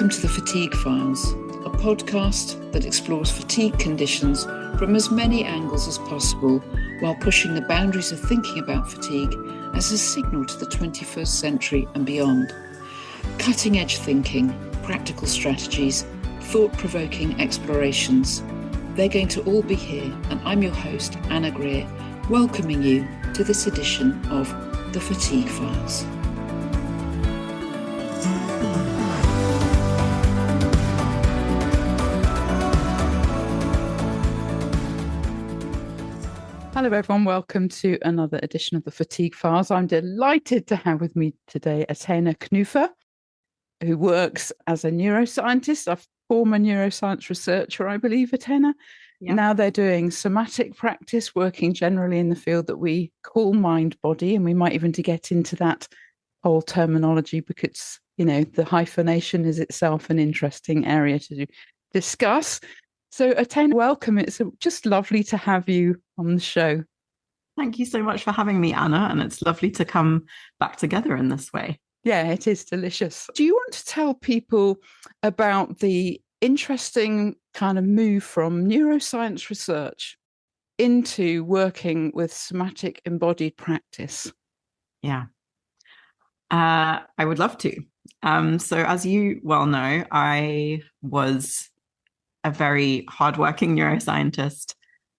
Welcome to the Fatigue Files, a podcast that explores fatigue conditions from as many angles as possible while pushing the boundaries of thinking about fatigue as a signal to the 21st century and beyond. Cutting-edge thinking, practical strategies, thought-provoking explorations. They're going to all be here, and I'm your host, Anna Greer, welcoming you to this edition of the Fatigue Files. Hello everyone, welcome to another edition of the Fatigue Files. I'm delighted to have with me today Athene Knufer, who works as a neuroscientist, a former neuroscience researcher, I believe, Athene. Yeah. Now they're doing somatic practice, working generally in the field that we call mindbody, and we might even to get into that whole terminology because, you know, the hyphenation is itself an interesting area to discuss. So Athene, welcome. It's just lovely to have you on the show. Thank you so much for having me, Anna, and it's lovely to come back together in this way. Yeah, it is delicious. Do you want to tell people about the interesting kind of move from neuroscience research into working with somatic embodied practice? Yeah, I would love to. So as you well know, I was a very hardworking neuroscientist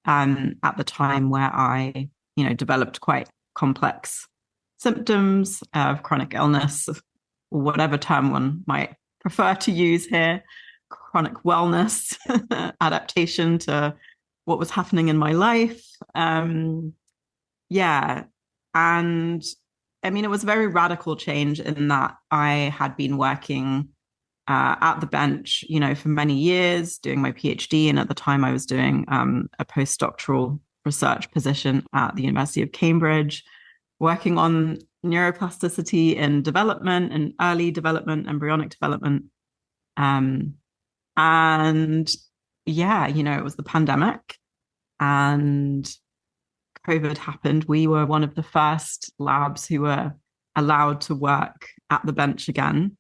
at the time where I, developed quite complex symptoms of chronic illness, whatever term one might prefer to use here, chronic wellness, adaptation to what was happening in my life. And I mean, it was a very radical change in that I had been working at the bench, for many years, doing my PhD. And at the time I was doing a postdoctoral research position at the University of Cambridge, working on neuroplasticity in development and early development, embryonic development. It was the pandemic and COVID happened. We were one of the first labs who were allowed to work at the bench again.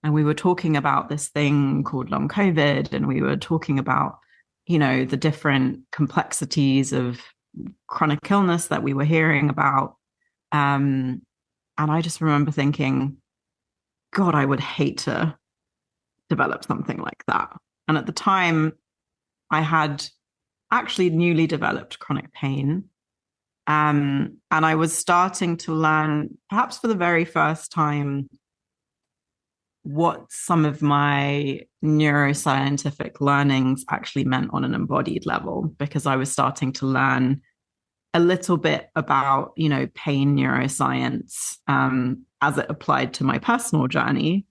And we were talking about this thing called long COVID, and we were talking about, the different complexities of chronic illness that we were hearing about. And I just remember thinking, God, I would hate to develop something like that. And at the time, I had actually newly developed chronic pain. And I was starting to learn, perhaps for the very first time, what some of my neuroscientific learnings actually meant on an embodied level, because I was starting to learn a little bit about, pain neuroscience as it applied to my personal journey.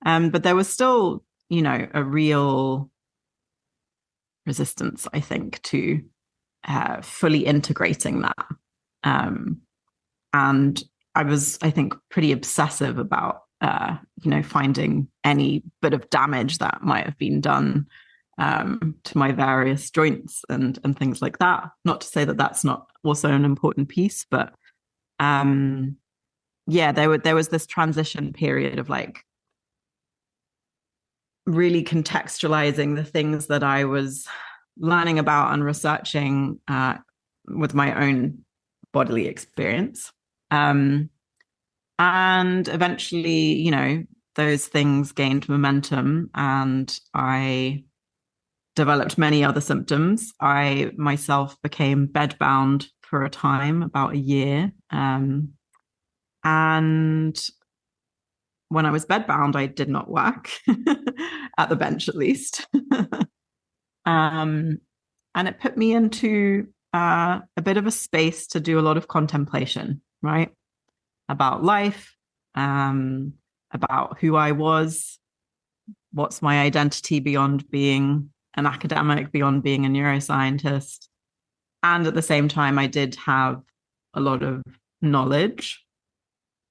But there was still, a real resistance, I think, to fully integrating that. And I was, I think, pretty obsessive about finding any bit of damage that might have been done to my various joints and things like that. Not to say that that's not also an important piece, but there was this transition period of really contextualizing the things that I was learning about and researching with my own bodily experience. And eventually, those things gained momentum and I developed many other symptoms. I myself became bedbound for a time, about a year. And when I was bedbound, I did not work at the bench, at least. And it put me into a bit of a space to do a lot of contemplation, right? About life, about who I was, what's my identity beyond being an academic, beyond being a neuroscientist. And at the same time, I did have a lot of knowledge.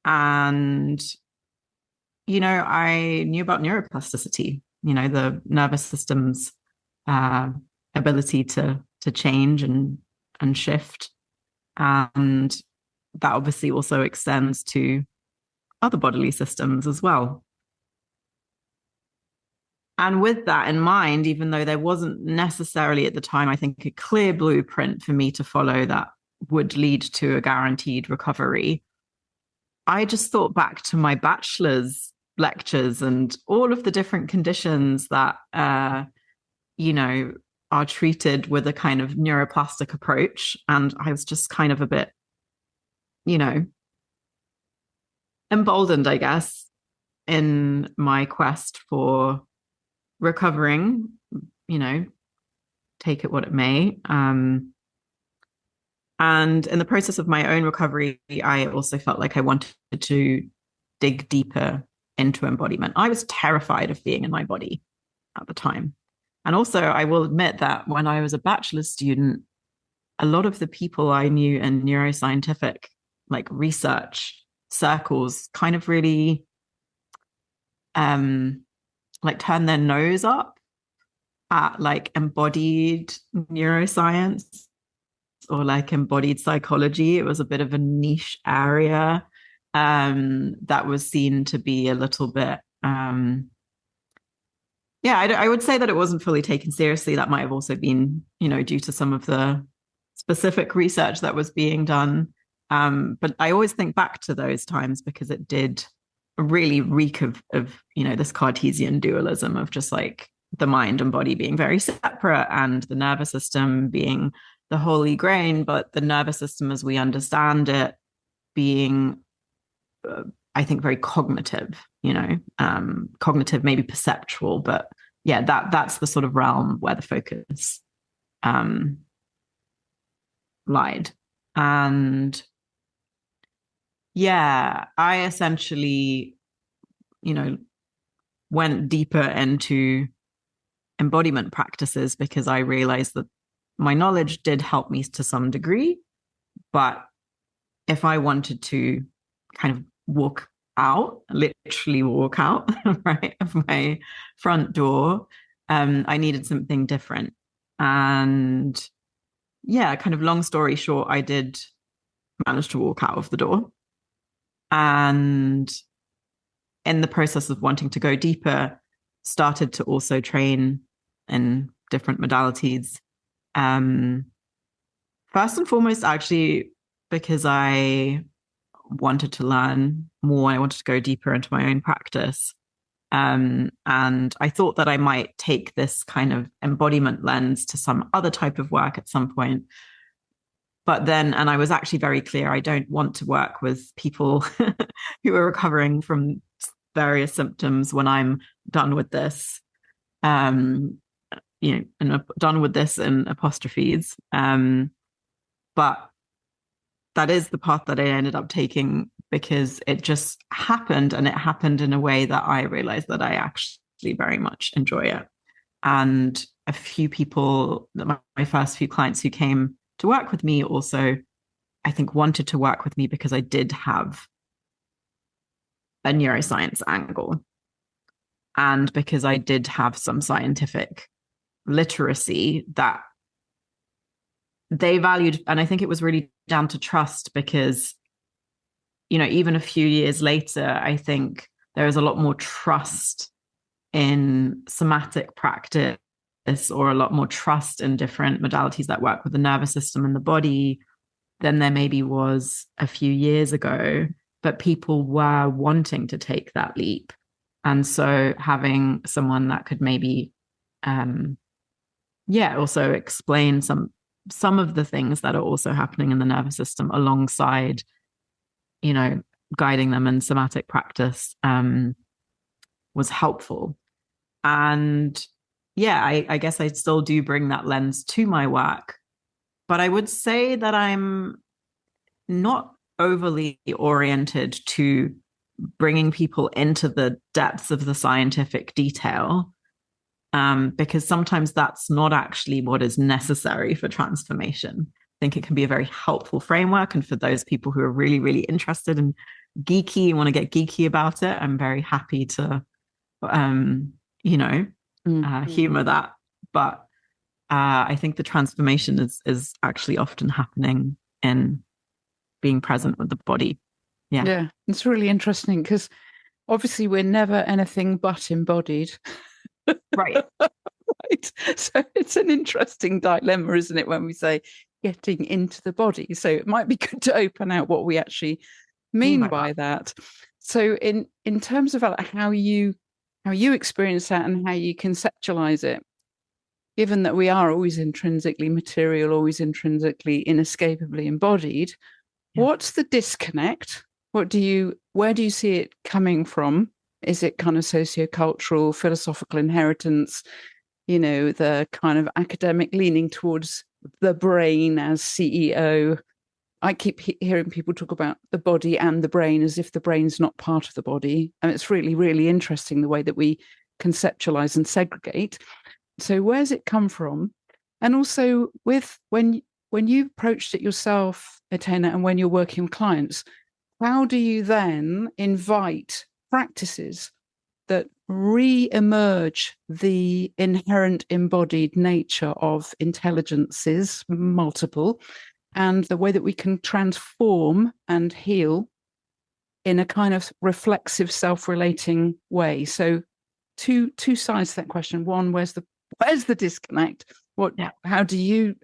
And, I knew about neuroplasticity, the nervous system's ability to change and shift. And that obviously also extends to other bodily systems as well. And with that in mind, even though there wasn't necessarily at the time, I think, a clear blueprint for me to follow that would lead to a guaranteed recovery, I just thought back to my bachelor's lectures and all of the different conditions that, are treated with a kind of neuroplastic approach. And I was just kind of a bit, emboldened, I guess, in my quest for recovering, take it what it may. And in the process of my own recovery, I also felt like I wanted to dig deeper into embodiment. I was terrified of being in my body at the time. And also, I will admit that when I was a bachelor's student, a lot of the people I knew in neuroscientific research circles kind of really turn their nose up at embodied neuroscience or embodied psychology. It was a bit of a niche area that was seen to be a little bit I would say that it wasn't fully taken seriously. That might have also been due to some of the specific research that was being done, but I always think back to those times because it did really reek of this Cartesian dualism of just the mind and body being very separate and the nervous system being the holy grail, but the nervous system as we understand it being I think very cognitive, cognitive, maybe perceptual, but that's the sort of realm where the focus lied. And I essentially, went deeper into embodiment practices because I realized that my knowledge did help me to some degree, but if I wanted to kind of literally walk out right of my front door, I needed something different. And kind of long story short, I did manage to walk out of the door. And in the process of wanting to go deeper, started to also train in different modalities. First and foremost, actually, because I wanted to learn more. I wanted to go deeper into my own practice. And I thought that I might take this kind of embodiment lens to some other type of work at some point. But then, and I was actually very clear, I don't want to work with people who are recovering from various symptoms when I'm done with this, and done with this in apostrophes. But that is the path that I ended up taking because it just happened, and it happened in a way that I realized that I actually very much enjoy it. And a few people, my first few clients who came to work with me also, I think, wanted to work with me because I did have a neuroscience angle and because I did have some scientific literacy that they valued. And I think it was really down to trust because, even a few years later, I think there is a lot more trust in somatic practice or a lot more trust in different modalities that work with the nervous system and the body than there maybe was a few years ago. But people were wanting to take that leap. And so having someone that could maybe, also explain some of the things that are also happening in the nervous system alongside, guiding them in somatic practice was helpful. And I guess I still do bring that lens to my work, but I would say that I'm not overly oriented to bringing people into the depths of the scientific detail, because sometimes that's not actually what is necessary for transformation. I think it can be a very helpful framework. And for those people who are really, really interested and geeky and want to get geeky about it, I'm very happy to, humor that. But I think the transformation is actually often happening in being present with the body. Yeah, it's really interesting because obviously we're never anything but embodied. Right. Right. So it's an interesting dilemma, isn't it, when we say getting into the body? So it might be good to open out what we actually mean by that. So in terms of how you experience that and how you conceptualize it, given that we are always intrinsically material, always intrinsically inescapably embodied, what's the disconnect? Where do you see it coming from? Is it kind of sociocultural, philosophical inheritance? The kind of academic leaning towards the brain as CEO. I keep hearing people talk about the body and the brain as if the brain's not part of the body. And it's really, really interesting the way that we conceptualize and segregate. So where's it come from? And also when you approached it yourself, Athene, and when you're working with clients, how do you then invite practices that re-emerge the inherent embodied nature of intelligences, multiple, and the way that we can transform and heal in a kind of reflexive, self-relating way? So two sides to that question. One, where's the disconnect? How do you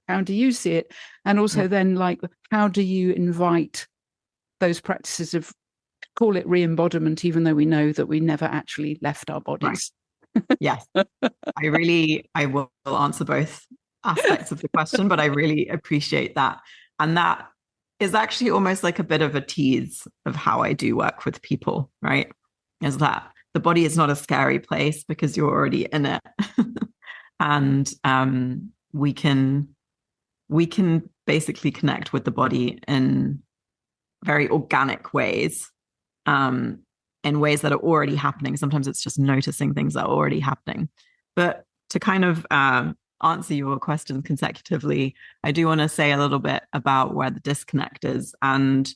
see it? And also then, like, how do you invite those practices of, call it re-embodiment, even though we know that we never actually left our bodies? Right. Yes. I will answer both aspects of the question, but I really appreciate that. And that is actually almost like a bit of a tease of how I do work with people, right? Is that the body is not a scary place because you're already in it. And we can basically connect with the body in very organic ways, in ways that are already happening. Sometimes it's just noticing things that are already happening. But to kind of answer your questions consecutively, I do want to say a little bit about where the disconnect is. And,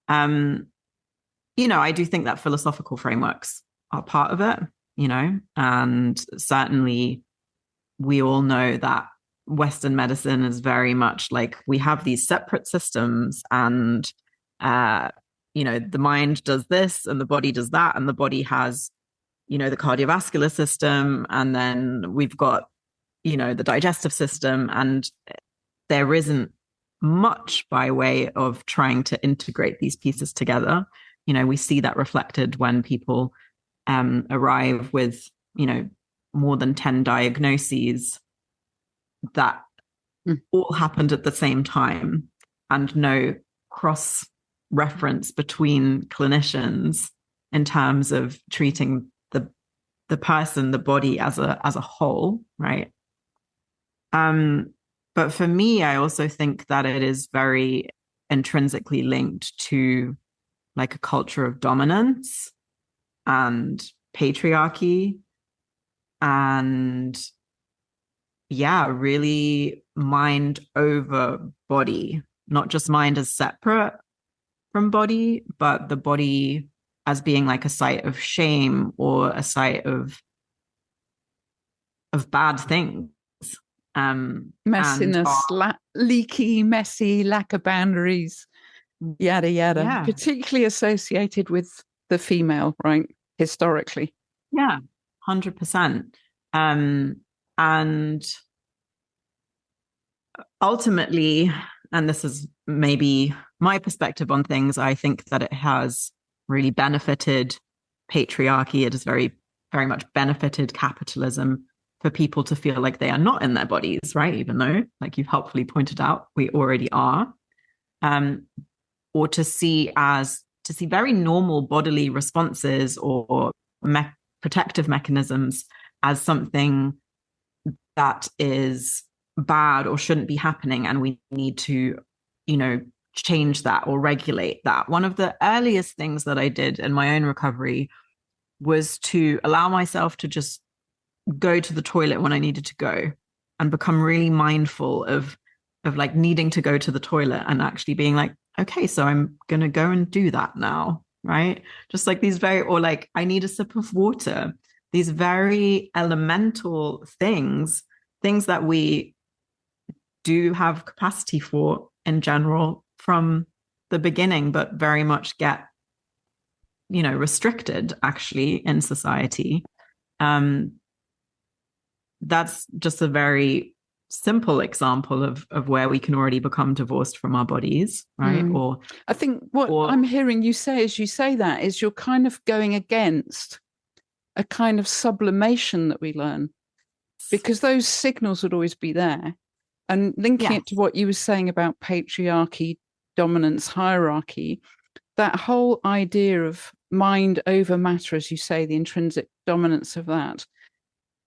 I do think that philosophical frameworks are part of it, and certainly we all know that Western medicine is very much like we have these separate systems, and the mind does this and the body does that, and the body has the cardiovascular system, and then we've got the digestive system, and there isn't much by way of trying to integrate these pieces together. We see that reflected when people arrive with more than 10 diagnoses that all happened at the same time, and no cross reference between clinicians in terms of treating the person, the body as a whole, right? But for me, I also think that it is very intrinsically linked to like a culture of dominance and patriarchy, and really mind over body, not just mind as separate from body, but the body as being like a site of shame or a site of bad things. Messiness, leaky, messy, lack of boundaries, yada, yada, particularly associated with the female, right? Historically. Yeah, 100%. And ultimately, and this is maybe my perspective on things, I think that it has really benefited patriarchy. It has very, very much benefited capitalism for people to feel like they are not in their bodies, right? Even though, like you've helpfully pointed out, we already are. Or to see very normal bodily responses or protective mechanisms as something that is bad or shouldn't be happening, and we need to, change that or regulate that. One of the earliest things that I did in my own recovery was to allow myself to just go to the toilet when I needed to go, and become really mindful of like needing to go to the toilet and actually being like, okay, so I'm going to go and do that now, right? Just like or like I need a sip of water, these very elemental things that we do have capacity for in general from the beginning, but very much get, restricted actually in society. that's just a very simple example of where we can already become divorced from our bodies, right? Or I think what I'm hearing you say as you say that is you're kind of going against a kind of sublimation that we learn, because those signals would always be there. And linking it to what you were saying about patriarchy, dominance, hierarchy, that whole idea of mind over matter, as you say, the intrinsic dominance of that,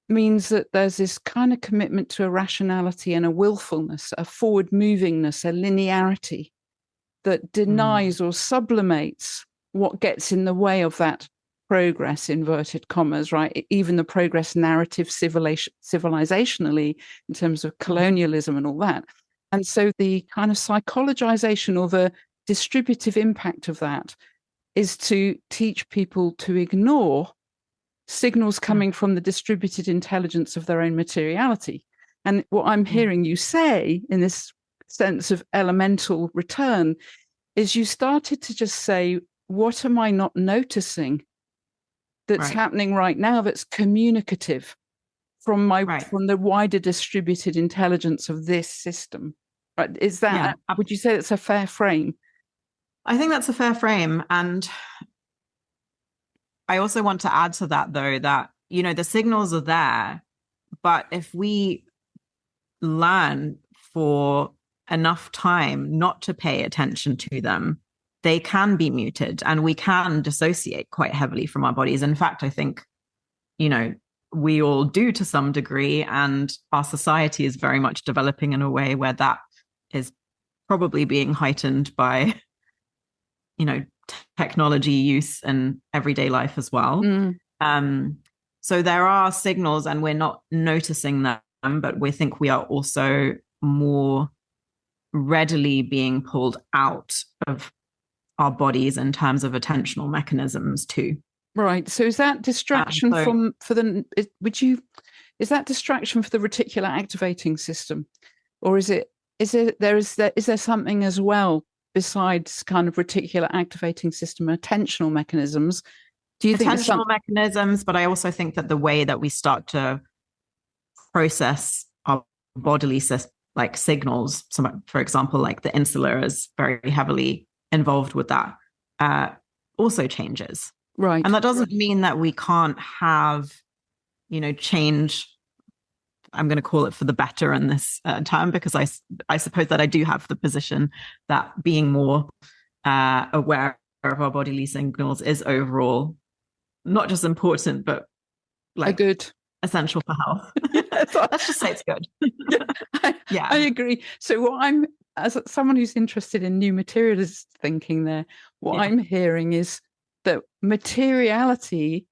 means that there's this kind of commitment to a rationality and a willfulness, a forward movingness, a linearity that denies or sublimates what gets in the way of that progress, inverted commas, right? Even the progress narrative civilizationally in terms of colonialism and all that. And so the kind of psychologization or the distributive impact of that is to teach people to ignore signals coming from the distributed intelligence of their own materiality. And what I'm hearing you say in this sense of elemental return is you started to just say, what am I not noticing that's happening right now that's communicative from from the wider distributed intelligence of this system? Right? Is that, would you say that's a fair frame? I think that's a fair frame. And I also want to add to that, though, that, you know, the signals are there, but if we learn for enough time not to pay attention to them, they can be muted and we can dissociate quite heavily from our bodies. In fact, I think, you know, we all do to some degree, and our society is very much developing in a way where that is probably being heightened by, you know, technology use in everyday life as well. So there are signals and we're not noticing them, but we think we are also more readily being pulled out of our bodies in terms of attentional mechanisms too. Right. So is that distraction is that distraction for the reticular activating system? Or is there something as well besides kind of reticular activating system, attentional mechanisms? Do you think attentional mechanisms, but I also think that the way that we start to process our bodily like signals, so for example, like the insula is very heavily involved with that, also changes. Right. And that doesn't mean that we can't have, you know, change. I'm going to call it for the better in this term, because I suppose that I do have the position that being more aware of our bodily signals is overall not just important, but like good, essential for health. Let's just say it's good. I agree. So what I'm, as someone who's interested in new materialist thinking there, what I'm hearing is that materiality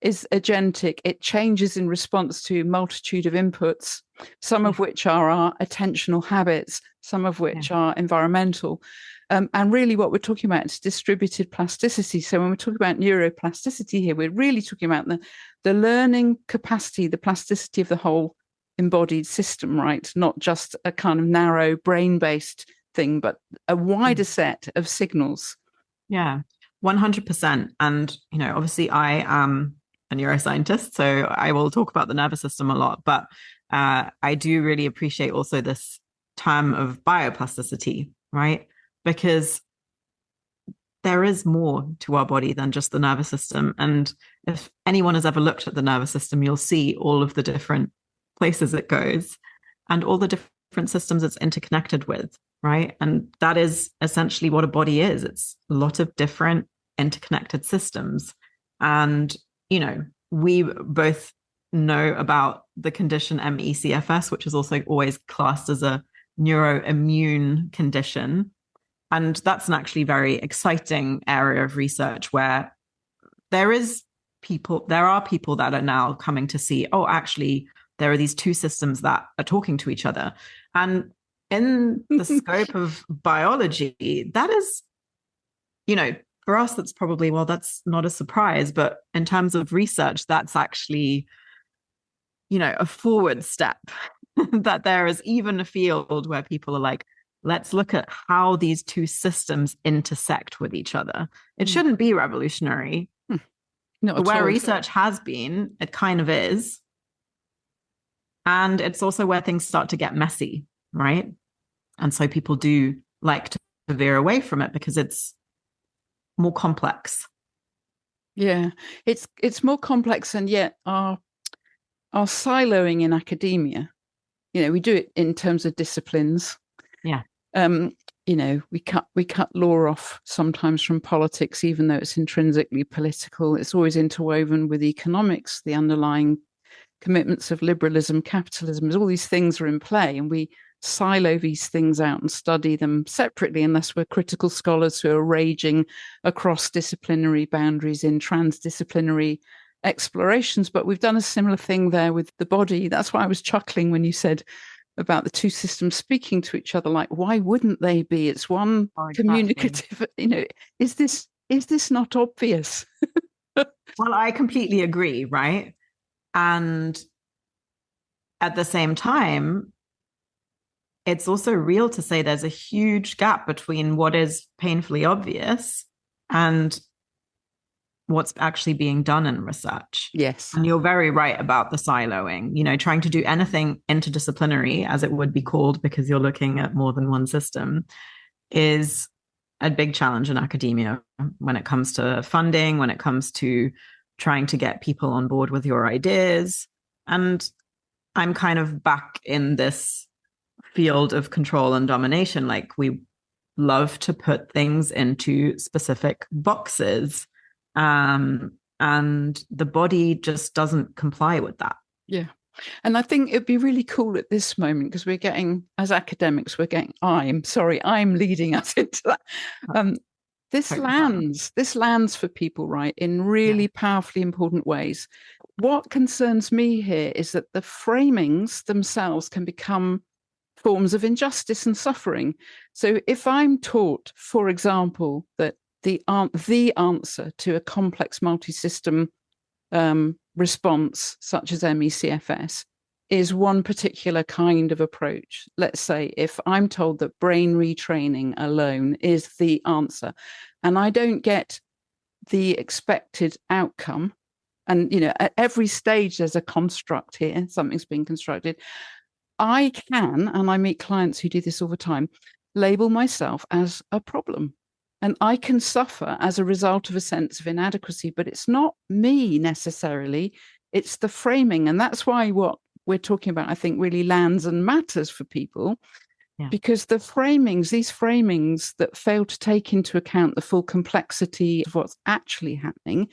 is agentic. It changes in response to a multitude of inputs, some of which are our attentional habits, some of which are environmental. And really what we're talking about is distributed plasticity. So when we're talking about neuroplasticity here, we're really talking about the learning capacity, the plasticity of the whole embodied system, right? Not just a kind of narrow brain-based thing, but a wider set of signals. Yeah, 100%. And, you know, obviously I am a neuroscientist, so I will talk about the nervous system a lot, but I do really appreciate also this term of bioplasticity, right? Because there is more to our body than just the nervous system. And if anyone has ever looked at the nervous system, you'll see all of the different places it goes and all the different systems it's interconnected with, right? And that is essentially what a body is. It's a lot of different interconnected systems. And, you know, we both know about the condition MECFS, which is also always classed as a neuroimmune condition. And that's an actually very exciting area of research where there are people that are now coming to see, oh, actually, there are these two systems that are talking to each other. And in the scope of biology, that is, you know, for us, that's probably, well, that's not a surprise. But in terms of research, that's actually, you know, a forward step that there is even a field where people are like, let's look at how these two systems intersect with each other. It shouldn't be revolutionary. But where research has been, it kind of is. And it's also where things start to get messy, right? And so people do like to veer away from it because it's more complex. Yeah, it's more complex, and yet our siloing in academia, we do it in terms of disciplines. Yeah. We cut law off sometimes from politics, even though it's intrinsically political. It's always interwoven with economics, the underlying commitments of liberalism, capitalism. All these things are in play, and we silo these things out and study them separately unless we're critical scholars who are raging across disciplinary boundaries in transdisciplinary explorations. But we've done a similar thing there with the body. That's why I was chuckling when you said about the two systems speaking to each other. Like, why wouldn't they be? It's one communicative, is this not obvious? Well, I completely agree, right? And at the same time, it's also real to say there's a huge gap between what is painfully obvious and what's actually being done in research. Yes. And you're very right about the siloing, trying to do anything interdisciplinary, as it would be called, because you're looking at more than one system, is a big challenge in academia when it comes to funding, when it comes to trying to get people on board with your ideas. And I'm kind of back in this field of control and domination. Like, we love to put things into specific boxes. And the body just doesn't comply with that. Yeah. And I think it'd be really cool at this moment, because we're getting, as academics, I'm leading us into that. This lands for people, right, in really powerfully important ways. What concerns me here is that the framings themselves can become forms of injustice and suffering. So if I'm taught, for example, that the answer to a complex multi-system response, such as MECFS, is one particular kind of approach. Let's say if I'm told that brain retraining alone is the answer, and I don't get the expected outcome, and at every stage there's a construct here, something's being constructed, I can, and I meet clients who do this all the time, label myself as a problem. And I can suffer as a result of a sense of inadequacy, but it's not me necessarily, it's the framing. And that's why what we're talking about, I think, really lands and matters for people, because these framings that fail to take into account the full complexity of what's actually happening,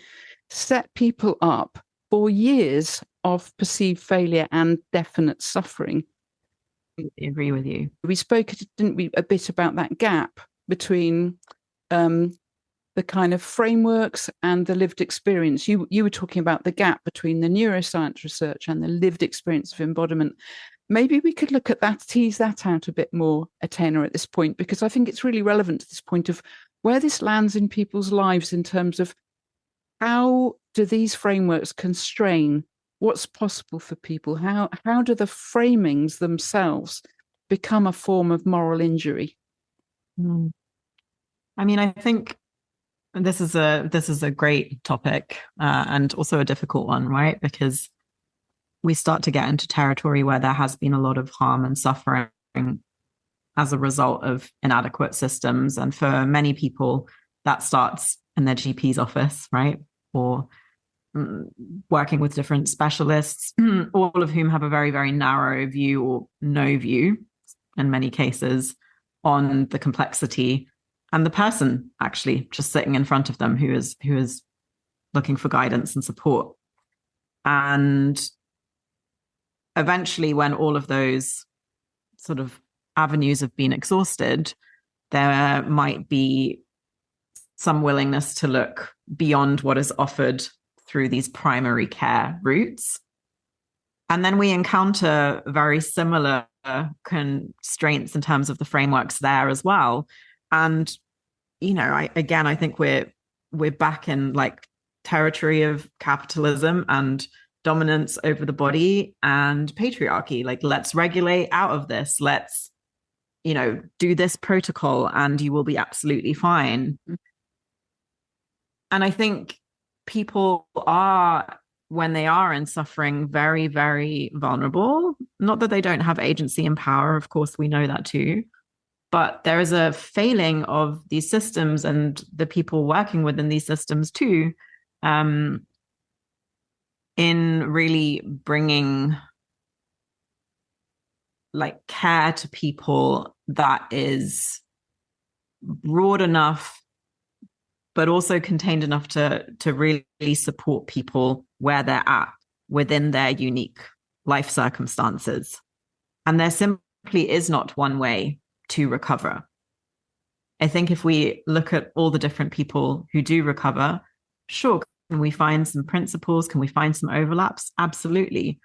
set people up for years of perceived failure and definite suffering. I agree with you. We spoke, didn't we, a bit about that gap between the kind of frameworks and the lived experience. You were talking about the gap between the neuroscience research and the lived experience of embodiment. Maybe we could look at that, tease that out a bit more, Athene, at this point, because I think it's really relevant to this point of where this lands in people's lives in terms of how do these frameworks constrain what's possible for people? How do the framings themselves become a form of moral injury? I mean, I think this is a great topic and also a difficult one, right? Because we start to get into territory where there has been a lot of harm and suffering as a result of inadequate systems. And for many people, that starts in their GP's office, right? Or working with different specialists, all of whom have a very, very narrow view or no view, in many cases, on the complexity and the person actually just sitting in front of them who is looking for guidance and support. And eventually, when all of those sort of avenues have been exhausted, there might be some willingness to look beyond what is offered through these primary care routes. And then we encounter very similar constraints in terms of the frameworks there as well. And, I think we're back in like territory of capitalism and dominance over the body and patriarchy. Like, let's regulate out of this. Let's, do this protocol and you will be absolutely fine. And I think people are, when they are in suffering, very, very vulnerable. Not that they don't have agency and power, of course, we know that too. But there is a failing of these systems and the people working within these systems too, in really bringing like care to people that is broad enough, but also contained enough to really support people where they're at within their unique life circumstances. And there simply is not one way to recover. I think if we look at all the different people who do recover, sure, can we find some principles? Can we find some overlaps? Absolutely.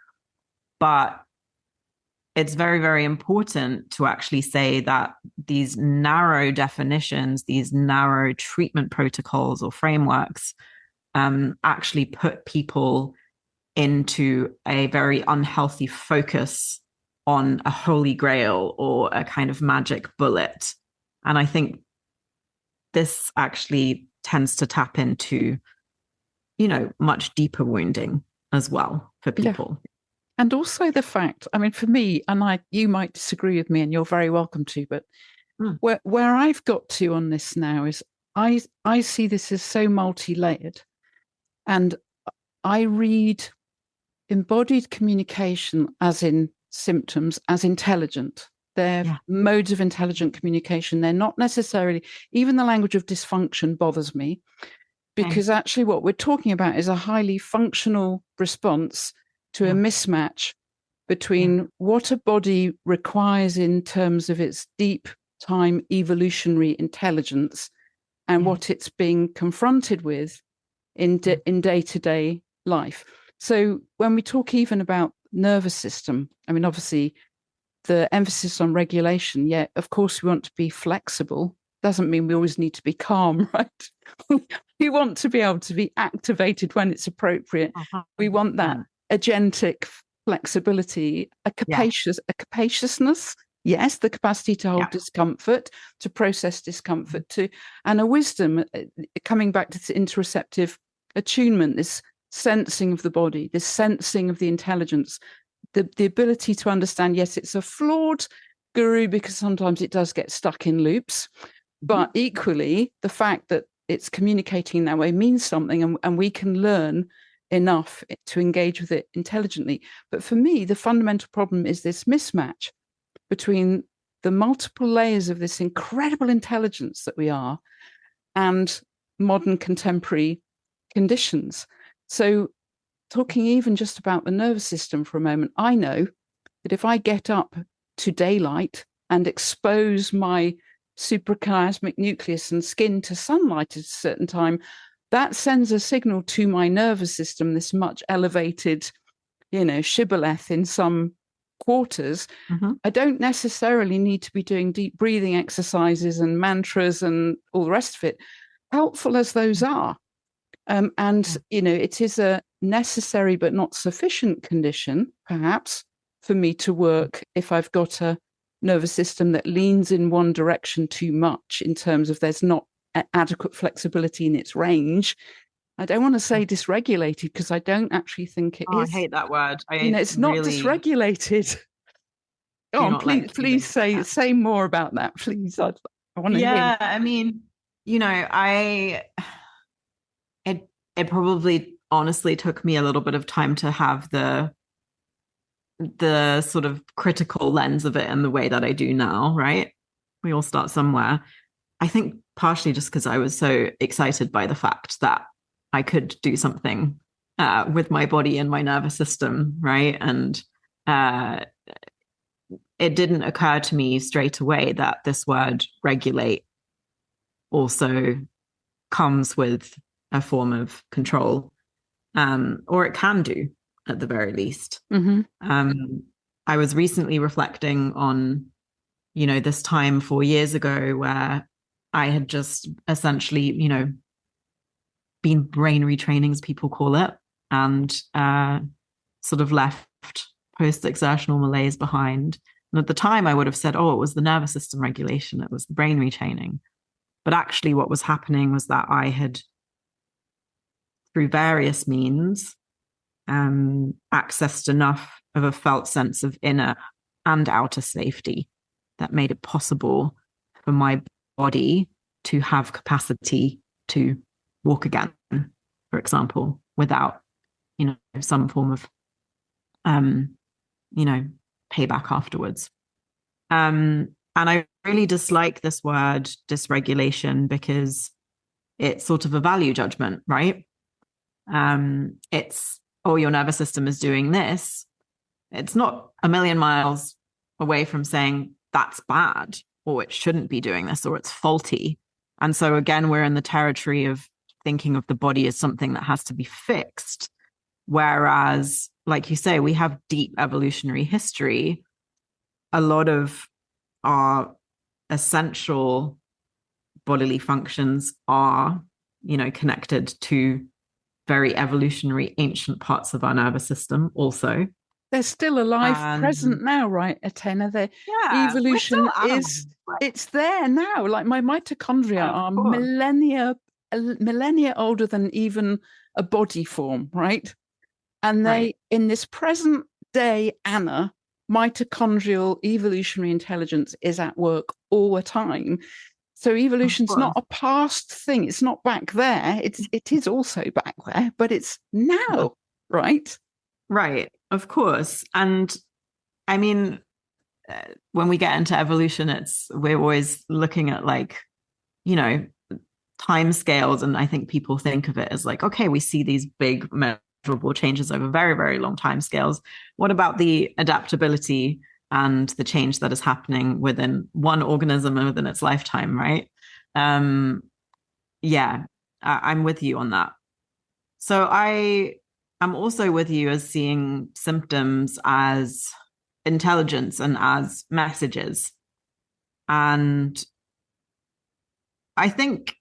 But it's very, very important to actually say that these narrow definitions, these narrow treatment protocols or frameworks, actually put people into a very unhealthy focus on a holy grail or a kind of magic bullet. And I think this actually tends to tap into, much deeper wounding as well for people. Yeah. And also the fact, I mean, for me, and you might disagree with me and you're very welcome to, but where I've got to on this now is I see this as so multi-layered. And I read embodied communication as in symptoms as intelligent. They're modes of intelligent communication. They're not necessarily, even the language of dysfunction bothers me, because actually what we're talking about is a highly functional response to a mismatch between what a body requires in terms of its deep time evolutionary intelligence and what it's being confronted with in day-to-day life. So when we talk even about nervous system, I mean, obviously the emphasis on regulation, of course we want to be flexible. Doesn't mean we always need to be calm, right? We want to be able to be activated when it's appropriate. We want that agentic flexibility, a capaciousness, yes, the capacity to hold discomfort, to process discomfort, and a wisdom, coming back to interoceptive attunement, this sensing of the body, this sensing of the intelligence, the ability to understand, yes, it's a flawed guru because sometimes it does get stuck in loops, but equally the fact that it's communicating in that way means something, and we can learn enough to engage with it intelligently. But for me, the fundamental problem is this mismatch between the multiple layers of this incredible intelligence that we are and modern contemporary conditions. So talking even just about the nervous system for a moment, I know that if I get up to daylight and expose my suprachiasmatic nucleus and skin to sunlight at a certain time, that sends a signal to my nervous system, this much elevated, shibboleth in some quarters. I don't necessarily need to be doing deep breathing exercises and mantras and all the rest of it, helpful as those are. It is a necessary but not sufficient condition, perhaps, for me to work if I've got a nervous system that leans in one direction too much in terms of there's not adequate flexibility in its range. I don't want to say dysregulated because I don't actually think it is. I hate that word. It's not dysregulated. Go on, please say more about that, please. I want to hear. I mean, it probably honestly took me a little bit of time to have the sort of critical lens of it in the way that I do now, right? We all start somewhere. I think partially just because I was so excited by the fact that I could do something with my body and my nervous system, right? And it didn't occur to me straight away that this word regulate also comes with a form of control, or it can do at the very least. I was recently reflecting on, this time 4 years ago where I had just essentially, been brain retraining, as people call it, and sort of left post-exertional malaise behind. And at the time I would have said, it was the nervous system regulation, it was the brain retraining. But actually what was happening was that I had, through various means, accessed enough of a felt sense of inner and outer safety that made it possible for my body to have capacity to walk again, for example, without, some form of, payback afterwards. And I really dislike this word dysregulation because it's sort of a value judgment, right? It's, oh, your nervous system is doing this. It's not a million miles away from saying that's bad, or it shouldn't be doing this, or it's faulty. And so again, we're in the territory of thinking of the body as something that has to be fixed. Whereas, like you say, we have deep evolutionary history. A lot of our essential bodily functions are, connected to very evolutionary ancient parts of our nervous system also. They're still alive, present now, right, Athene? Evolution is, right? It's there now. Like my mitochondria are millennia older than even a body form, right? And they, in this present day, Anna, mitochondrial evolutionary intelligence is at work all the time. So evolution's not a past thing. It's not back there. It is also back there, but it's now, right? Right, of course. And I mean, when we get into evolution, we're always looking at time scales. And I think people think of it as like, okay, we see these big measurable changes over very, very long time scales. What about the adaptability and the change that is happening within one organism and within its lifetime, right? I'm with you on that. So I'm also with you as seeing symptoms as intelligence and as messages. And I think,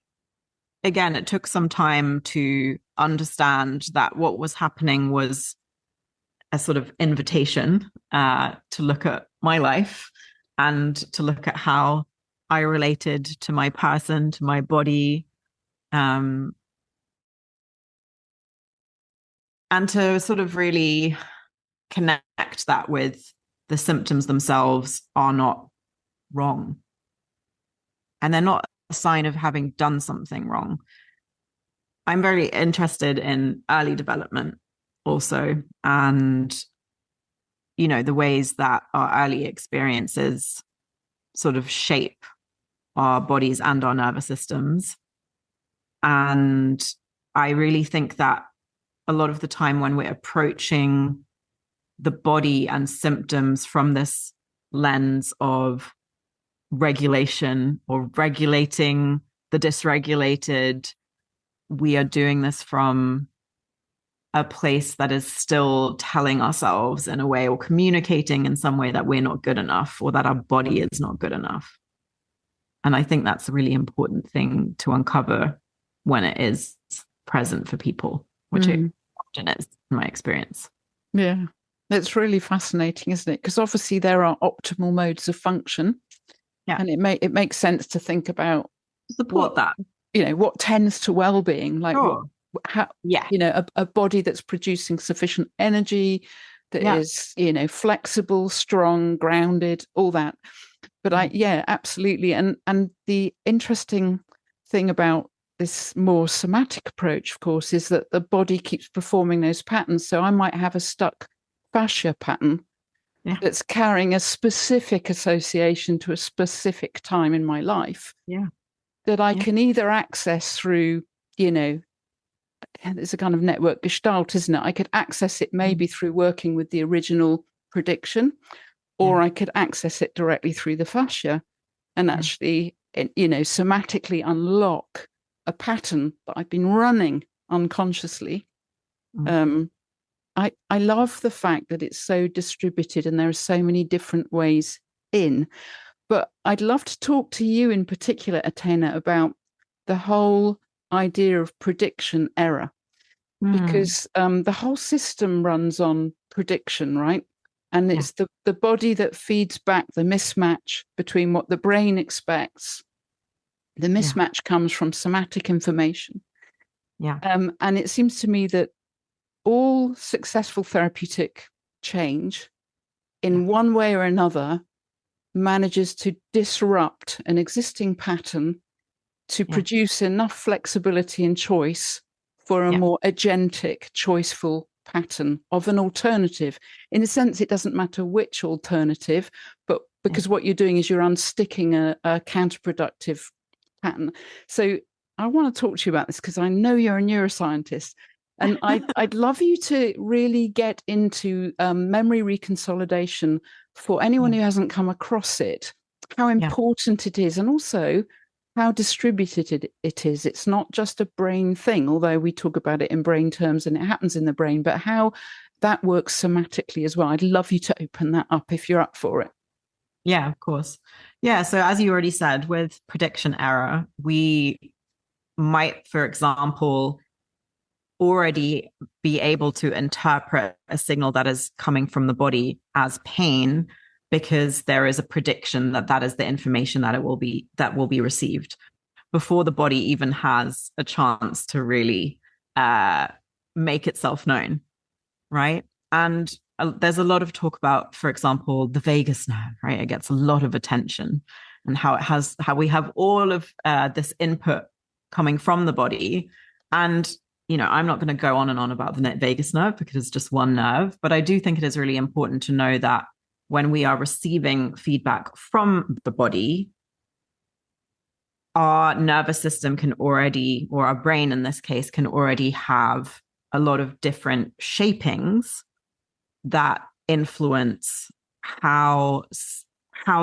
again, it took some time to understand that what was happening was a sort of invitation to look at my life and to look at how I related to my person, to my body, and to sort of really connect that with the symptoms themselves are not wrong. And they're not a sign of having done something wrong. I'm very interested in early development also, and, the ways that our early experiences sort of shape our bodies and our nervous systems. And I really think that a lot of the time when we're approaching the body and symptoms from this lens of regulation or regulating the dysregulated, we are doing this from a place that is still telling ourselves in a way or communicating in some way that we're not good enough or that our body is not good enough. And I think that's a really important thing to uncover when it is present for people, which it often is in my experience. Yeah, it's really fascinating, isn't it? Because obviously there are optimal modes of function. Yeah. And it makes sense to think about support that. What tends to well-being, like a body that's producing sufficient energy, that is, flexible, strong, grounded, all that. But absolutely. And the interesting thing about this more somatic approach, of course, is that the body keeps performing those patterns. So I might have a stuck fascia pattern that's carrying a specific association to a specific time in my life that I can either access through, it's a kind of network gestalt, isn't it? I could access it maybe through working with the original prediction, or I could access it directly through the fascia and actually, somatically unlock a pattern that I've been running unconsciously. I love the fact that it's so distributed and there are so many different ways in. But I'd love to talk to you in particular, Athene, about the whole idea of prediction error, because the whole system runs on prediction, right? And it's the body that feeds back the mismatch between what the brain expects. The mismatch comes from somatic information. And it seems to me that all successful therapeutic change in one way or another manages to disrupt an existing pattern to produce enough flexibility and choice for a more agentic, choiceful pattern of an alternative. In a sense, it doesn't matter which alternative, but because what you're doing is you're unsticking a counterproductive pattern. So I want to talk to you about this because I know you're a neuroscientist, and I'd love you to really get into memory reconsolidation for anyone who hasn't come across it, how important it is, and also how distributed it is. It's not just a brain thing, although we talk about it in brain terms and it happens in the brain, but how that works somatically as well. I'd love you to open that up if you're up for it. Yeah, of course. Yeah. So as you already said, with prediction error, we might, for example, already be able to interpret a signal that is coming from the body as pain because there is a prediction that that is the information that will be received before the body even has a chance to really make itself known, right? And there's a lot of talk about, for example, the vagus nerve, right? It gets a lot of attention, and how we have all of this input coming from the body. And I'm not going to go on and on about the vagus nerve because it's just one nerve, but I do think it is really important to know that when we are receiving feedback from the body, our nervous system can already, or our brain in this case, can already have a lot of different shapings that influence how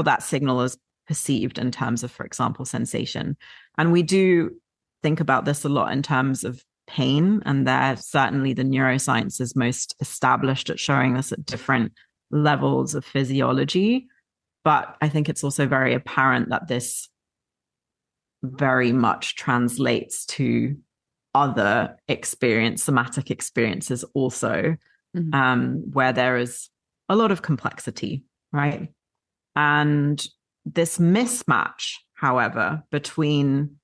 that signal is perceived in terms of, for example, sensation. And we do think about this a lot in terms of pain, and they're certainly the neuroscience is most established at showing this at different levels of physiology. But I think it's also very apparent that this very much translates to other somatic experiences also, where there is a lot of complexity, right? And this mismatch, however, between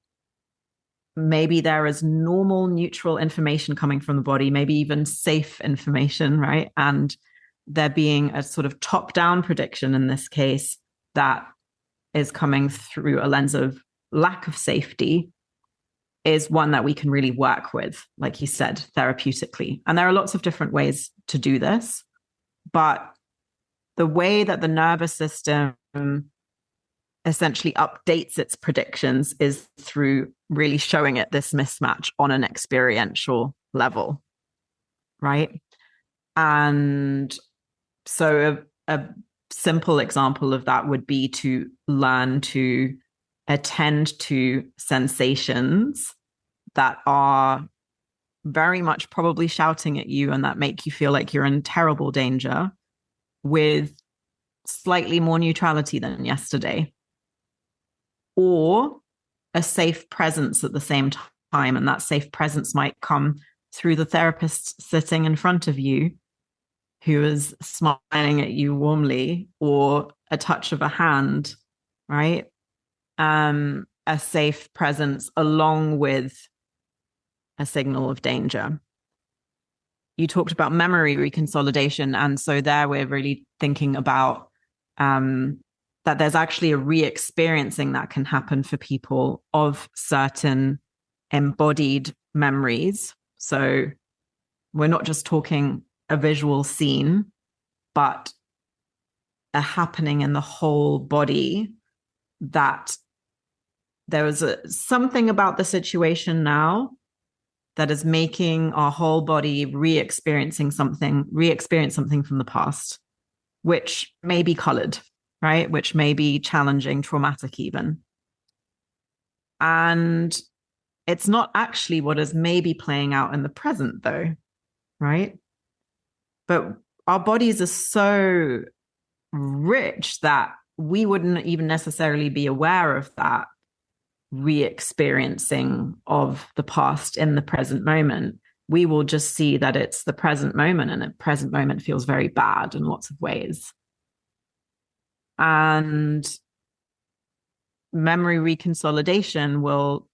maybe there is normal, neutral information coming from the body, maybe even safe information, right? And there being a sort of top-down prediction in this case that is coming through a lens of lack of safety is one that we can really work with, like you said, therapeutically. And there are lots of different ways to do this, but the way that the nervous system essentially updates its predictions is through really showing it this mismatch on an experiential level, right? And so a simple example of that would be to learn to attend to sensations that are very much probably shouting at you and that make you feel like you're in terrible danger with slightly more neutrality than yesterday, or a safe presence at the same time. And that safe presence might come through the therapist sitting in front of you who is smiling at you warmly, or a touch of a hand, right? A safe presence along with a signal of danger. You talked about memory reconsolidation. And so there we're really thinking about that there's actually a re-experiencing that can happen for people of certain embodied memories. So we're not just talking a visual scene, but a happening in the whole body, that there was something about the situation now that is making our whole body re-experience something from the past, which may be colored, right? Which may be challenging, traumatic even. And it's not actually what is maybe playing out in the present though, right? But our bodies are so rich that we wouldn't even necessarily be aware of that re-experiencing of the past in the present moment. We will just see that it's the present moment, and the present moment feels very bad in lots of ways. And memory reconsolidation will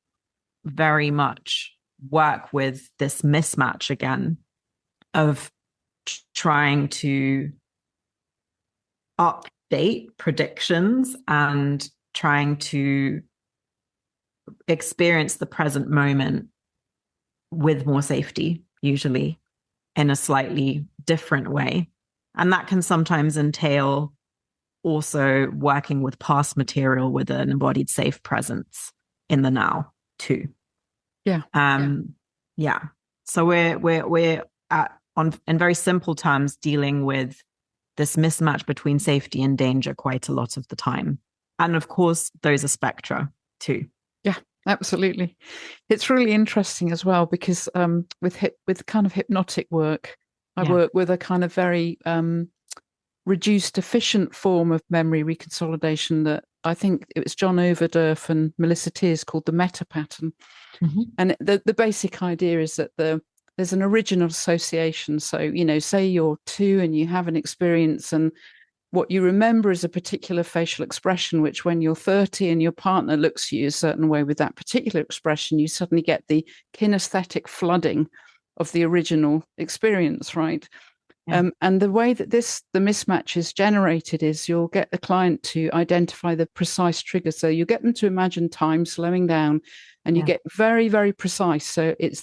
very much work with this mismatch again of trying to update predictions and trying to experience the present moment with more safety, usually in a slightly different way. And that can sometimes entail also working with past material with an embodied safe presence in the now too. Yeah. Yeah. So we're in very simple terms dealing with this mismatch between safety and danger quite a lot of the time. And of course, those are spectra too. Yeah, absolutely. It's really interesting as well because with kind of hypnotic work, I work with a kind of very reduced efficient form of memory reconsolidation that I think it was John Overdurf and Melissa Tears called the meta pattern. Mm-hmm. And the basic idea is that there's an original association. So, you know, say you're 2 and you have an experience and what you remember is a particular facial expression, which when you're 30 and your partner looks at you a certain way with that particular expression, you suddenly get the kinesthetic flooding of the original experience, right? Yeah. And the way that the mismatch is generated is you'll get the client to identify the precise trigger. So you get them to imagine time slowing down and you get very, very precise. So it's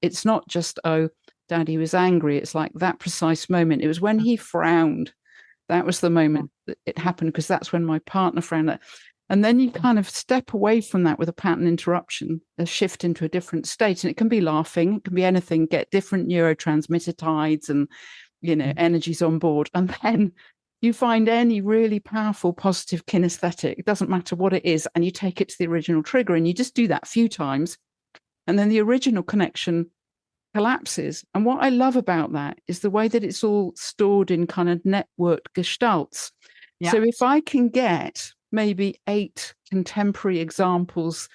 it's not just, oh, daddy was angry. It's like that precise moment. It was when he frowned. That was the moment that it happened because that's when my partner frowned. And then you kind of step away from that with a pattern interruption, a shift into a different state. And it can be laughing. It can be anything, get different neurotransmitter tides and, you know, energies on board. And then you find any really powerful positive kinesthetic, it doesn't matter what it is, and you take it to the original trigger and you just do that a few times. And then the original connection collapses. And what I love about that is the way that it's all stored in kind of networked gestalts. Yeah. So if I can get maybe 8 contemporary examples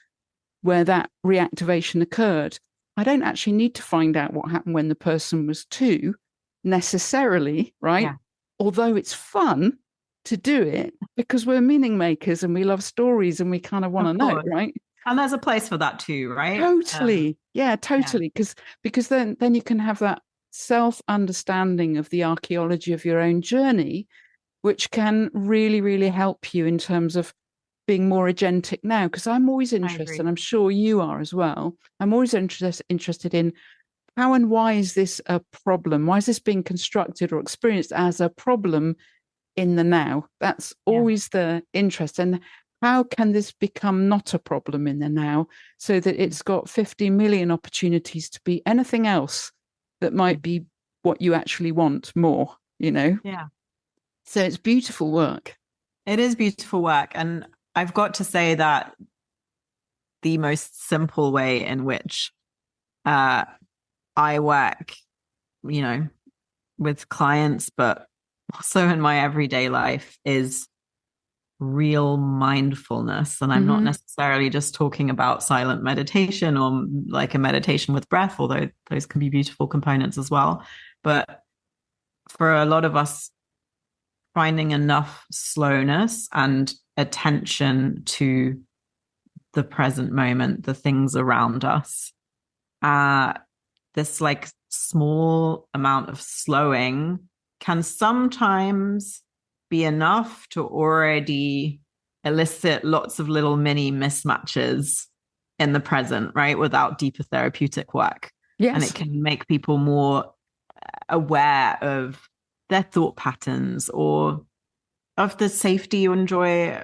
where that reactivation occurred, I don't actually need to find out what happened when the person was 2 necessarily, right? Yeah. Although it's fun to do it because we're meaning makers and we love stories and we kind of want to know, right? And there's a place for that too, right? Totally. Totally. Because then you can have that self-understanding of the archaeology of your own journey, which can really, really help you in terms of being more agentic now. Because I'm always interested, and I'm sure you are as well, I'm always interested in how and why is this a problem? Why is this being constructed or experienced as a problem in the now? That's always the interest. And how can this become not a problem in the now so that it's got 50 million opportunities to be anything else that might be what you actually want more, you know? Yeah. So it's beautiful work. It is beautiful work. And I've got to say that the most simple way in which I work, you know, with clients, but also in my everyday life is real mindfulness. And I'm not necessarily just talking about silent meditation or like a meditation with breath, although those can be beautiful components as well. But for a lot of us, finding enough slowness and attention to the present moment, the things around us, this like small amount of slowing can sometimes be enough to already elicit lots of little mini mismatches in the present, right? Without deeper therapeutic work. Yes. And it can make people more aware of their thought patterns or of the safety you enjoy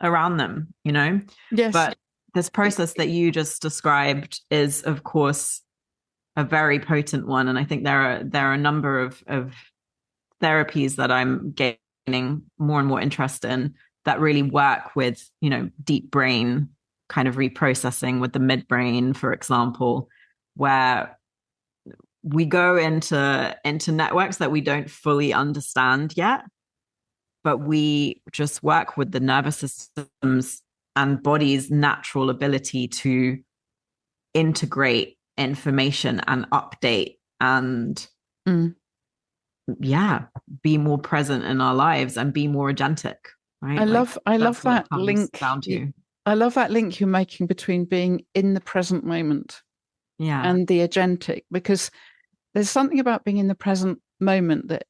around them, you know? Yes. But this process that you just described is, of course, a very potent one. And I think there are a number of therapies that I'm gaining more and more interest in that really work with, you know, deep brain kind of reprocessing with the midbrain, for example, where we go into networks that we don't fully understand yet, but we just work with the nervous system's and body's natural ability to integrate information and update and be more present in our lives and be more agentic, right? I love that link down to. I love that link you're making between being in the present moment and the agentic, because there's something about being in the present moment that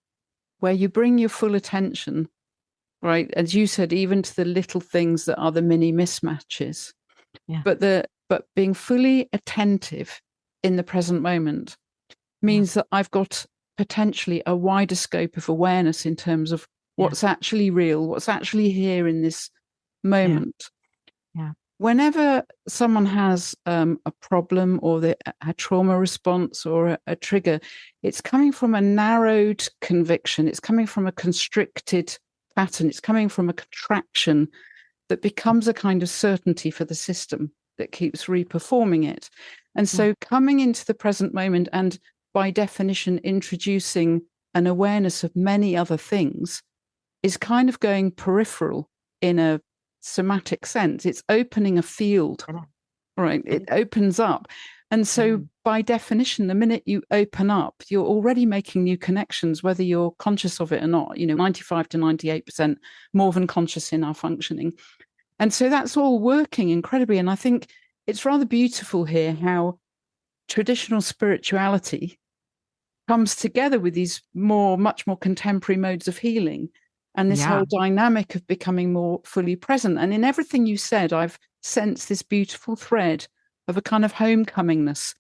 where you bring your full attention, right, as you said, even to the little things that are the mini mismatches, but being fully attentive in the present moment means that I've got potentially a wider scope of awareness in terms of what's actually real, what's actually here in this moment. Whenever someone has a problem or a trauma response or a trigger, it's coming from a narrowed conviction. It's coming from a constricted pattern. It's coming from a contraction that becomes a kind of certainty for the system that keeps reperforming it. And so coming into the present moment and by definition introducing an awareness of many other things is kind of going peripheral in a somatic sense. It's opening a field, right? It opens up. And so by definition, the minute you open up, you're already making new connections, whether you're conscious of it or not, 95 to 98% more than conscious in our functioning. And so that's all working incredibly. And I think it's rather beautiful here how traditional spirituality comes together with these much more contemporary modes of healing. And this whole dynamic of becoming more fully present. And in everything you said, I've sensed this beautiful thread of a kind of homecomingness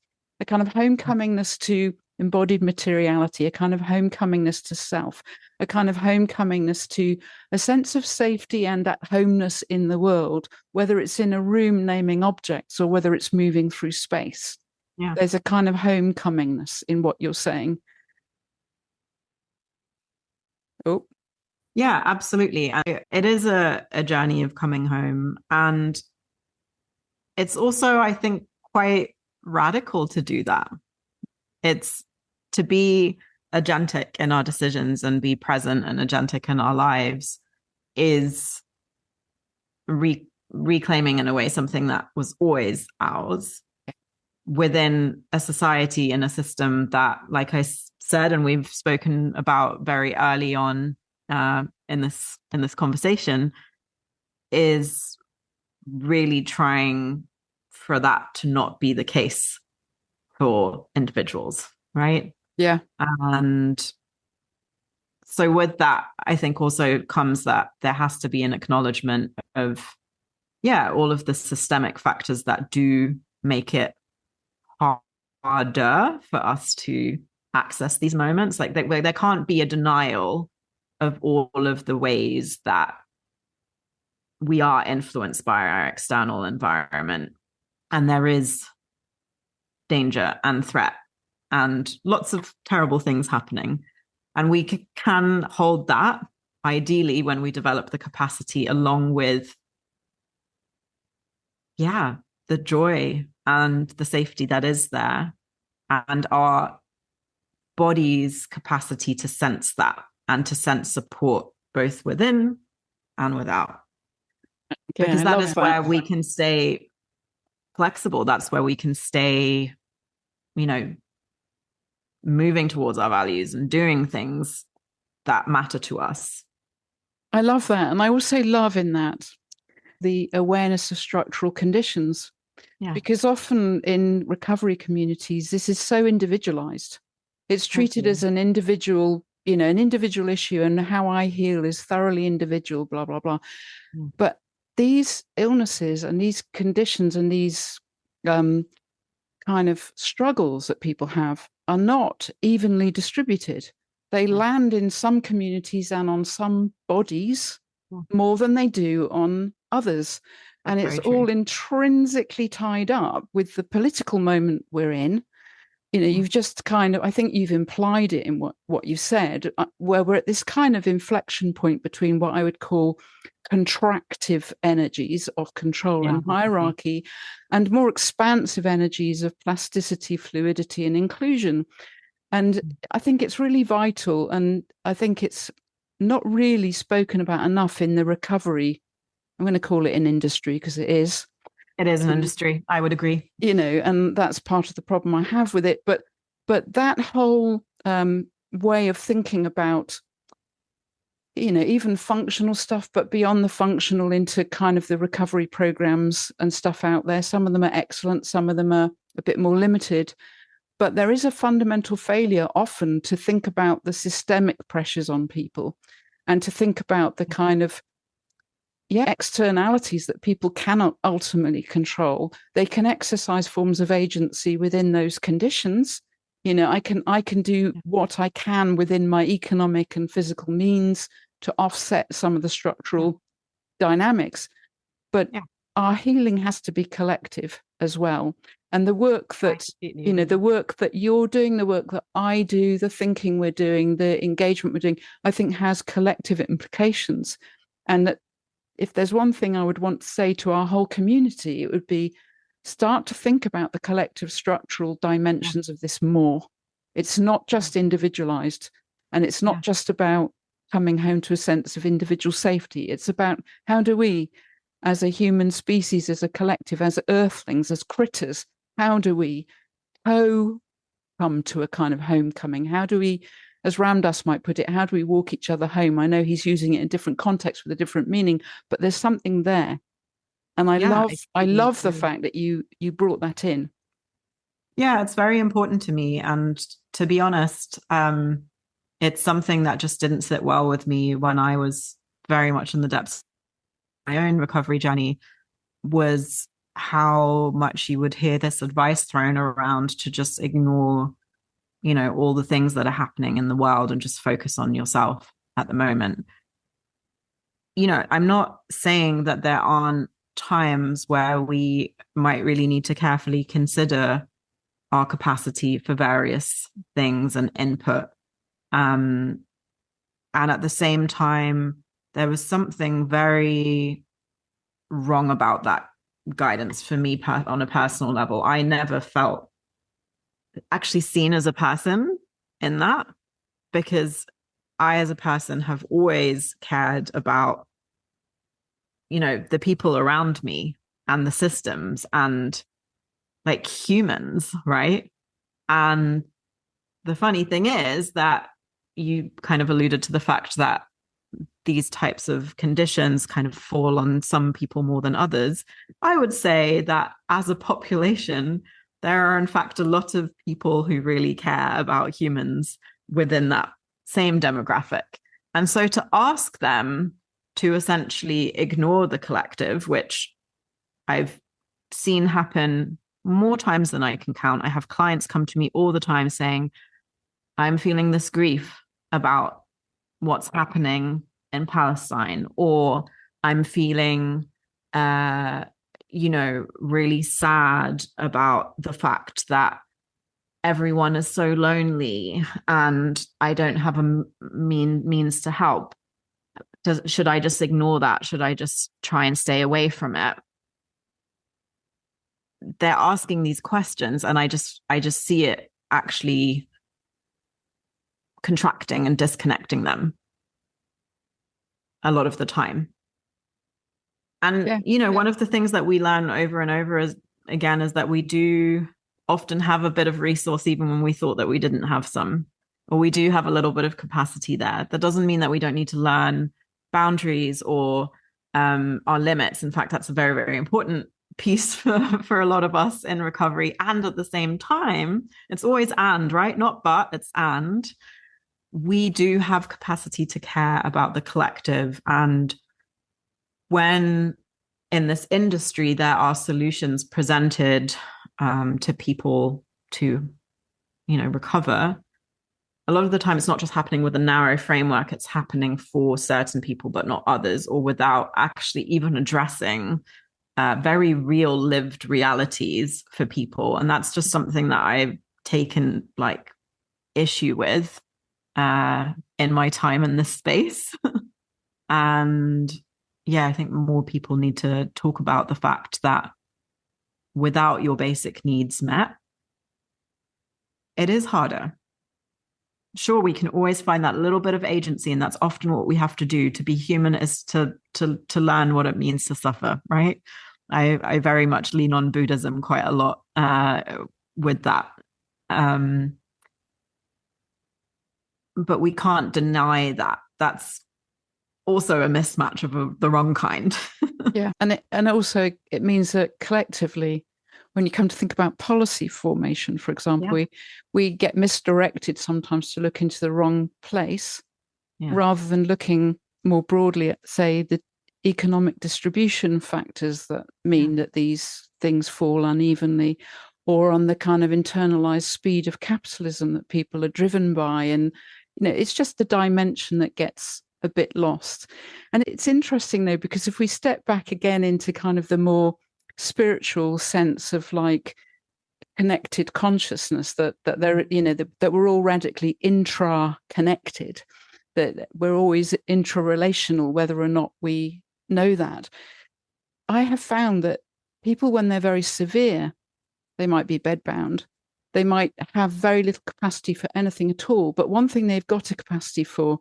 to embodied materiality, a kind of homecomingness to self, a kind of homecomingness to a sense of safety and at homeness in the world, whether it's in a room naming objects or whether it's moving through space. There's a kind of homecomingness in what you're saying. Oh. Yeah, absolutely. It is a journey of coming home. And it's also, I think, quite radical to do that. It's to be agentic in our decisions and be present and agentic in our lives is reclaiming, in a way, something that was always ours within a society and a system that, like I said, and we've spoken about very early on in this conversation, is really trying for that to not be the case for individuals, right? Yeah. And so with that, I think also comes that there has to be an acknowledgement of all of the systemic factors that do make it harder for us to access these moments. Like there can't be a denial of all of the ways that we are influenced by our external environment. And there is danger and threat and lots of terrible things happening. And we can hold that, ideally, when we develop the capacity, along with, the joy and the safety that is there, and our body's capacity to sense that and to sense support both within and without. Because that is where we can stay flexible. That's where we can stay, moving towards our values and doing things that matter to us. I love that. And I also love in that the awareness of structural conditions. Because often in recovery communities, this is so individualized. It's treated as an individual, an individual issue, and how I heal is thoroughly individual, blah, blah, blah. But these illnesses and these conditions and these kind of struggles that people have are not evenly distributed. They land in some communities and on some bodies more than they do on others. And it's all intrinsically tied up with the political moment we're in. You've just I think you've implied it in what you said, where we're at this kind of inflection point between what I would call contractive energies of control and hierarchy and more expansive energies of plasticity, fluidity, and inclusion. And I think it's really vital. And I think it's not really spoken about enough in the recovery. I'm going to call it an industry because it is. It is an industry. I would agree. And that's part of the problem I have with it. But that whole way of thinking about, even functional stuff, but beyond the functional into kind of the recovery programs and stuff out there. Some of them are excellent. Some of them are a bit more limited. But there is a fundamental failure often to think about the systemic pressures on people and to think about the kind of externalities that people cannot ultimately control. They can exercise forms of agency within those conditions. I can do what I can within my economic and physical means to offset some of the structural dynamics. But our healing has to be collective as well. And the work that, the work that you're doing, the work that I do, the thinking we're doing, the engagement we're doing, I think has collective implications. And that if there's one thing I would want to say to our whole community, it would be start to think about the collective structural dimensions of this more. It's not just individualized, and it's not just about coming home to a sense of individual safety. It's about how do we, as a human species, as a collective, as earthlings, as critters, how do we come to a kind of homecoming? How do we, as Ramdas might put it, how do we walk each other home? I know he's using it in different contexts with a different meaning, but there's something there. And I love the fact that you brought that in. Yeah, it's very important to me. And to be honest, it's something that just didn't sit well with me when I was very much in the depths of my own recovery journey, was how much you would hear this advice thrown around to just ignore, all the things that are happening in the world and just focus on yourself at the moment. I'm not saying that there aren't times where we might really need to carefully consider our capacity for various things and input. And at the same time, there was something very wrong about that guidance for me on a personal level. I never felt actually seen as a person in that, because I, as a person, have always cared about, the people around me and the systems and like humans, right? And the funny thing is that you kind of alluded to the fact that these types of conditions kind of fall on some people more than others. I would say that as a population, there are in fact a lot of people who really care about humans within that same demographic. And so to ask them to essentially ignore the collective, which I've seen happen more times than I can count. I have clients come to me all the time saying, I'm feeling this grief about what's happening in Palestine, or I'm feeling, really sad about the fact that everyone is so lonely and I don't have a means to help. Should I just ignore that? Should I just try and stay away from it? They're asking these questions, and I just see it actually contracting and disconnecting them a lot of the time. And, one of the things that we learn over and over is that we do often have a bit of resource even when we thought that we didn't have some, or we do have a little bit of capacity there. That doesn't mean that we don't need to learn boundaries or our limits. In fact, that's a very, very important piece for a lot of us in recovery. And at the same time, it's always and, right? Not but, it's and. We do have capacity to care about the collective. And when in this industry there are solutions presented to people to, recover, a lot of the time it's not just happening with a narrow framework, it's happening for certain people but not others, or without actually even addressing very real lived realities for people. And that's just something that I've taken issue with in my time in this space. And I think more people need to talk about the fact that without your basic needs met, it is harder. Sure, we can always find that little bit of agency, and that's often what we have to do to be human, is to learn what it means to suffer, right? I very much lean on Buddhism quite a lot with that. But we can't deny that that's also a mismatch of the wrong kind. And also it means that collectively when you come to think about policy formation, for example, we get misdirected sometimes to look into the wrong place rather than looking more broadly at, say, the economic distribution factors that mean that these things fall unevenly, or on the kind of internalized speed of capitalism that people are driven by. And, it's just the dimension that gets a bit lost. And it's interesting, though, because if we step back again into kind of the more spiritual sense of like connected consciousness, that there, that we're all radically intra-connected, that we're always intra-relational, whether or not we know that. I have found that people, when they're very severe, they might be bedbound, they might have very little capacity for anything at all. But one thing they've got a capacity for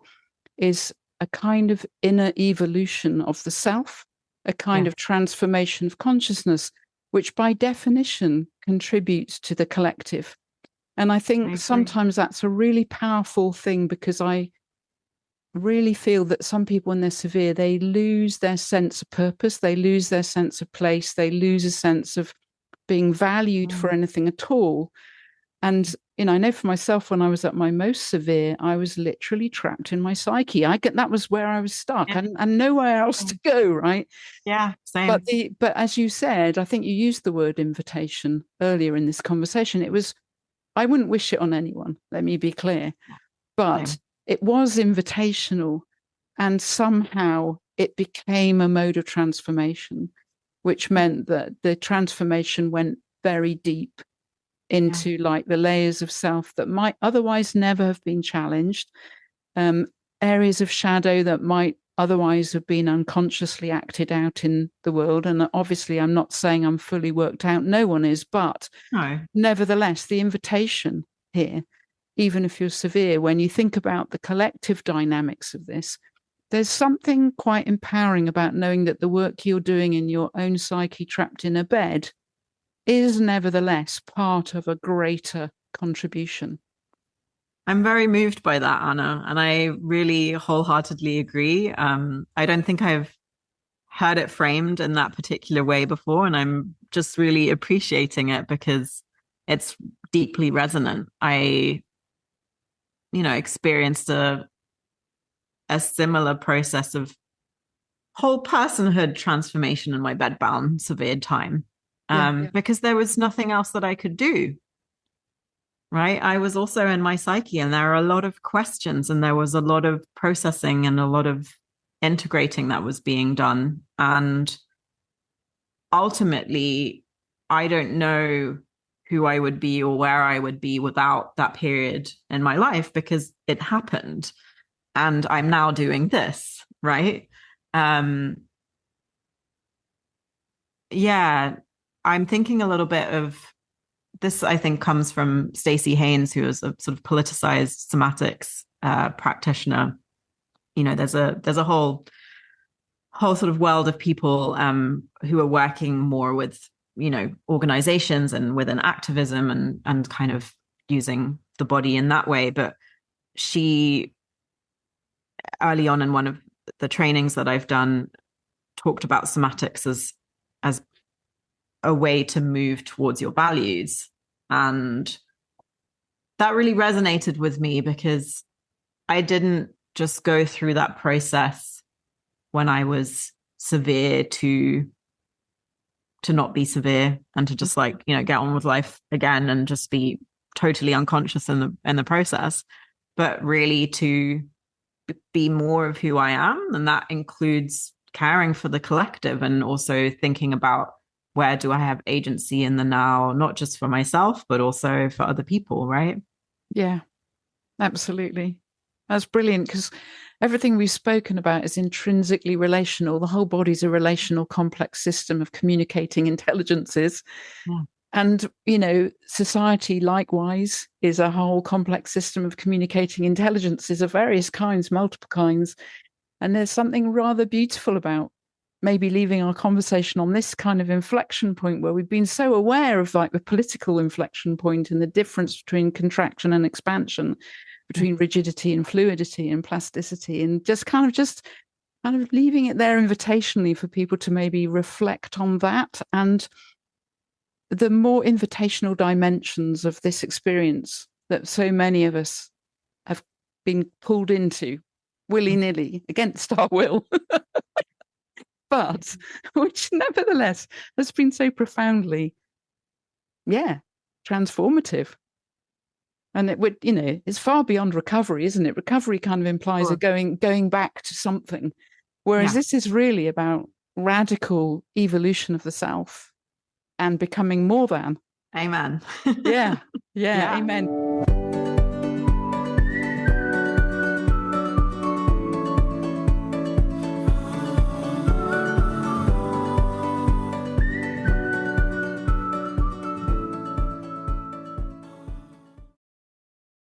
is a kind of inner evolution of the self, a kind of transformation of consciousness, which by definition contributes to the collective. And I think sometimes that's a really powerful thing, because I really feel that some people, when they're severe, they lose their sense of purpose, they lose their sense of place, they lose a sense of being valued for anything at all. And, I know for myself, when I was at my most severe, I was literally trapped in my psyche. That was where I was stuck and nowhere else to go, right? Yeah, same. But as you said, I think you used the word invitation earlier in this conversation. I wouldn't wish it on anyone, let me be clear, but it was invitational, and somehow it became a mode of transformation, which meant that the transformation went very deep into like the layers of self that might otherwise never have been challenged, areas of shadow that might otherwise have been unconsciously acted out in the world. And obviously, I'm not saying I'm fully worked out. No one is. But nevertheless, the invitation here, even if you're severe, when you think about the collective dynamics of this, there's something quite empowering about knowing that the work you're doing in your own psyche, trapped in a bed, is nevertheless part of a greater contribution. I'm very moved by that, Anna, and I really wholeheartedly agree. I don't think I've heard it framed in that particular way before, and I'm just really appreciating it because it's deeply resonant. I, experienced a similar process of whole personhood transformation in my bedbound severe time, because there was nothing else that I could do. Right. I was also in my psyche, and there are a lot of questions, and there was a lot of processing and a lot of integrating that was being done. And ultimately, I don't know who I would be or where I would be without that period in my life, because it happened and I'm now doing this. Right. I'm thinking a little bit of this. I think comes from Stacey Haynes, who is a sort of politicized somatics practitioner. There's a whole sort of world of people who are working more with, organizations and within activism and kind of using the body in that way. But she, early on in one of the trainings that I've done, talked about somatics as a way to move towards your values. And that really resonated with me, because I didn't just go through that process when I was severe to not be severe and to just get on with life again and just be totally unconscious in the process, but really to be more of who I am. And that includes caring for the collective and also thinking about, where do I have agency in the now, not just for myself, but also for other people, right? Yeah, absolutely. That's brilliant, because everything we've spoken about is intrinsically relational. The whole body's a relational, complex system of communicating intelligences. Yeah. And, society likewise is a whole complex system of communicating intelligences of various kinds, multiple kinds. And there's something rather beautiful about maybe leaving our conversation on this kind of inflection point, where we've been so aware of the political inflection point and the difference between contraction and expansion, between rigidity and fluidity and plasticity, and just kind of leaving it there invitationally for people to maybe reflect on that. And the more invitational dimensions of this experience that so many of us have been pulled into willy-nilly against our will, but which nevertheless has been so profoundly, transformative. And it would, it's far beyond recovery, isn't it? Recovery kind of implies a going back to something, whereas this is really about radical evolution of the self and becoming more than. Amen. Yeah, amen.